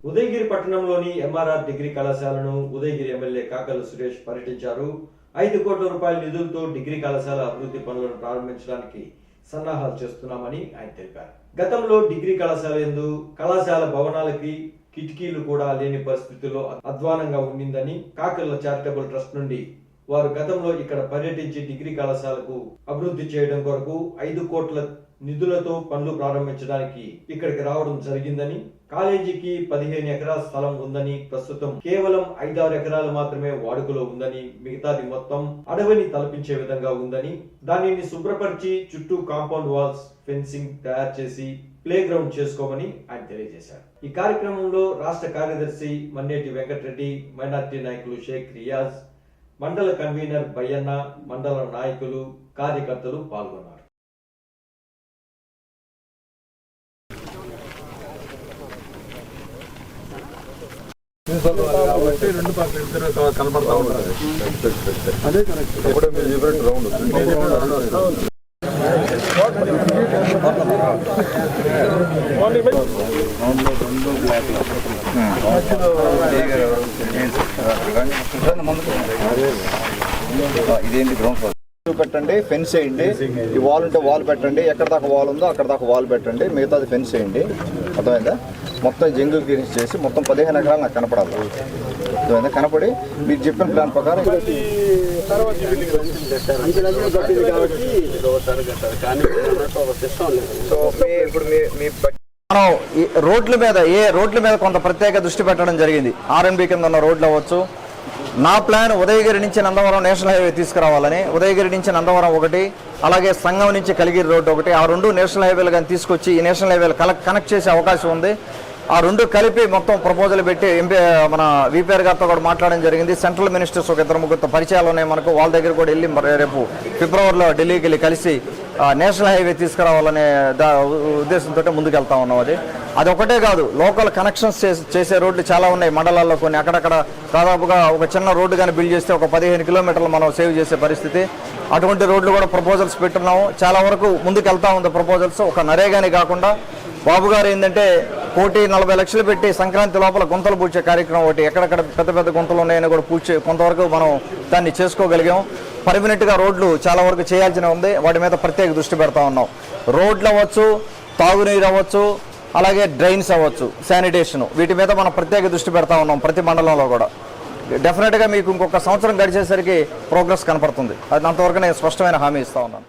ఉదయగిరి పట్టణంలోని MRR degree కళాశాలను Udayagiri MLA Kakarla Suresh పర్యటించారు. 5 కోట్ల రూపాయల నిధులతో డిగ్రీ కళాశాల అభివృద్ధి పనులను ప్రారంభించడానికి సన్నాహాలు చేస్తున్నామని ఆయన తెలిపారు. గతంలో డిగ్రీ కళాశాల యందు కళాశాల భవనాలకి కిటికీలు కూడా లేని పరిస్థితుల్లో అధ్వానంగా ఉండిందని కాకర్ల చారిటబుల్ ట్రస్ట్ నుండి వారు గతంలో ఇక్కడ పర్యటించి డిగ్రీ కళాశాలకు అభివృద్ధి చేయడం కొరకు 5 కోట్ల నిధులతో పనులు ప్రారంభించడానికి ఇక్కడికి రావడం జరిగిందని, కాలేజీకి 15 ఎకరాల స్థలం ఉందని, ప్రస్తుతం కేవలం 5-6 ఎకరాలు మాత్రమే వాడుకలో ఉందని, మిగతాది మొత్తం అడవిని తలపించే విధంగా ఉందని, దానిని శుభ్రపరిచి చుట్టూ కాంపౌండ్ వాల్స్ ఫెన్సింగ్ తయారు చేసి ప్లే గ్రౌండ్ చేసుకోమని ఆయన తెలియజేశారు. ఈ కార్యక్రమంలో రాష్ట్ర కార్యదర్శి మన్నేటి వెంకటరెడ్డి, మైనార్టీ నాయకులు షేక్ రియాజ్, మండల కన్వీనర్ బయ్యన్న, మండల నాయకులు, కార్యకర్తలు పాల్గొన్నారు. రెండు పక్కల కనపడతా ఉంటుంది. అదే కరెక్ట్. ఇప్పుడు మీరు రౌండ్ ఇదేంటి గ్రౌండ్ ఫ్లోర్ పెట్టండి, ఫెన్స్ వేయండి. ఈ వాల్ ఉంటే వాల్ పెట్టండి, ఎక్కడ దాకా వాల్ ఉందో అక్కడ దాకా వాల్ పెట్టండి, మిగతాది ఫెన్స్ వేయండి. అర్థమైందా? మొత్తం జంగుల్ క్లీనింగ్ చేసి మొత్తం 15 ఎకరాలు నాకు కనపడాలి. అర్థమైందా? కనపడి మీరు చెప్పిన ప్లాన్ ప్రకారం మనం రోడ్ల మీద కొంత ప్రత్యేక దృష్టి పెట్టడం జరిగింది. ఆర్ఎన్బి కింద ఉన్న రోడ్లు అవ్వచ్చు. నా ప్లాన్ ఉదయగిరి నుంచి నందవరం నేషనల్ హైవే తీసుకురావాలని, ఉదయగిరి నుంచి నందవరం ఒకటి, అలాగే సంగం నుంచి కలిగిరి రోడ్డు ఒకటి, ఆ 2 నేషనల్ హైవేలు కానీ తీసుకొచ్చి ఈ నేషనల్ హైవేలు కనెక్ట్ చేసే అవకాశం ఉంది. ఆ 2 కలిపి మొత్తం ప్రపోజల్ పెట్టి మన విపిఆర్ గారితో కూడా మాట్లాడడం జరిగింది. సెంట్రల్ మినిస్టర్స్ ఒక 2-3 పరిచయాలు ఉన్నాయి మనకు. వాళ్ళ దగ్గర కూడా వెళ్ళి రేపు ఫిబ్రవరిలో ఢిల్లీకి వెళ్ళి కలిసి నేషనల్ హైవే తీసుకురావాలనే ఉద్దేశంతో ముందుకు వెళ్తా ఉన్నాం. అది ఒకటే కాదు, లోకల్ కనెక్షన్స్ చేసే రోడ్లు చాలా ఉన్నాయి మండలాల్లో. కొన్ని అక్కడక్కడ దాదాపుగా ఒక చిన్న రోడ్డు కానీ బిల్డ్ చేస్తే ఒక 15 కిలోమీటర్లు మనం సేవ్ చేసే పరిస్థితి. అటువంటి రోడ్లు కూడా ప్రపోజల్స్ పెట్టున్నాము. చాలా వరకు ముందుకు వెళ్తా ఉంది ప్రపోజల్స్. ఒక నరేగాని కాకుండా బాబు గారు ఏంటంటే 1,40,00,000 పెట్టి సంక్రాంతి లోపల గుంతలు పూడ్చే కార్యక్రమం ఒకటి, ఎక్కడెక్కడ పెద్ద గుంతలు ఉన్నాయని కూడా పూడ్చే కొంతవరకు మనం దాన్ని చేసుకోగలిగాం. పర్మనెంట్గా రోడ్లు చాలా వరకు చేయాల్సిన ఉంది. వాటి మీద ప్రత్యేక దృష్టి పెడతా ఉన్నాం. రోడ్లు అవ్వచ్చు, తాగునీరు అవ్వచ్చు, అలాగే డ్రైన్స్ అవ్వచ్చు, శానిటేషన్, వీటి మీద మనం ప్రత్యేక దృష్టి పెడతా ఉన్నాం. ప్రతి మండలంలో కూడా డెఫినెట్గా మీకు ఇంకొక సంవత్సరం గడిచేసరికి ప్రోగ్రెస్ కనపడుతుంది. అది అంతవరకు నేను స్పష్టమైన హామీ ఇస్తా ఉన్నాను.